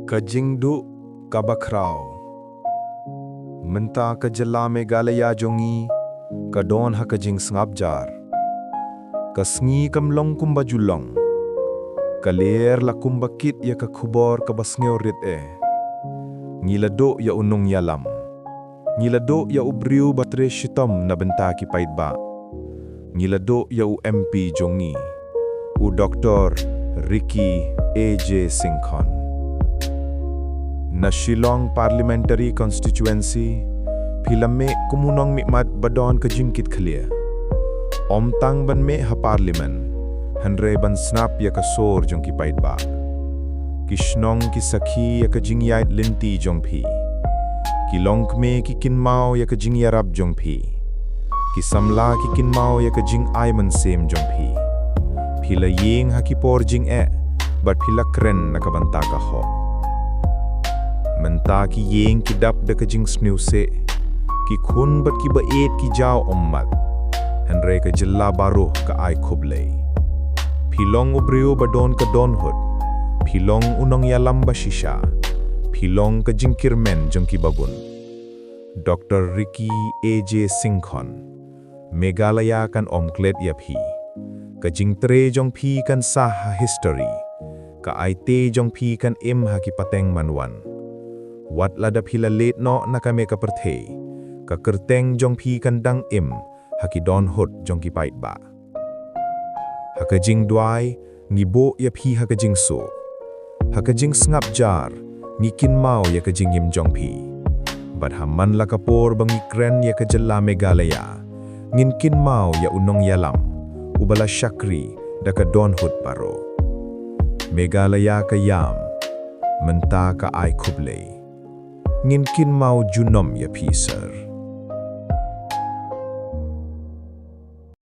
Ka JINGDUH KABA KHRAW Bynta ka jylla Meghalaya jongi ka don ha ka jingsngewsih ka sngi kamlong kumba julong ka ler la kumba kit ya ka khubor ka sngew rit ngilado ya unong yalam ngilado ya ubriu batre shitom na bynta ki paidbah ngilado ya u MP jongi u Dr. Ricky AJ Syngkon na Shillong Parliamentary Constituency Pilame kumunong mikmat badon ka jingkit khalia omtang ban me ha parliament hanre ban snap ya ka sor jong ki paidbah kishnong ki sakhi ya ka jingyait linti jong phi kilong me ki kynmaw ya ka jingyarap jong phi ki samla ki kynmaw ya ka jing man sem jong phi phila ying ha ki por jing but phila kren na ka banta ka ho Bynta ki yeng ki dap da ka jingsngewsih ki khun bat ki baet ki jaw ommat hanre ka jylla baruh ka khublei philong ubriu badon ka dohnud philong unong yalam bashisha philong ka jingkirmen jong ki bagun Dr. Ricky AJ Syngkon Meghalaya kan klet yaphi ka jingtre jong phi kan sah history ka te jong phi kan ha ki pateng manwan wat lada phila leit no na kame ka perthe ka kyrteng jong phi kan dang haki dohnud jong ki paidbah haka jingduh ngibo ya phi haka jingso haka jingsngewsih ngi kynmaw ya ka jingim jong phi badhaman la kapor bangi kren ya ka jylla Meghalaya ngin kynmaw ya unong yalam ubala shakri da ka dohnud paro Meghalaya ka yam Bynta ka khublei Ngin kynmaw junom ya phi sir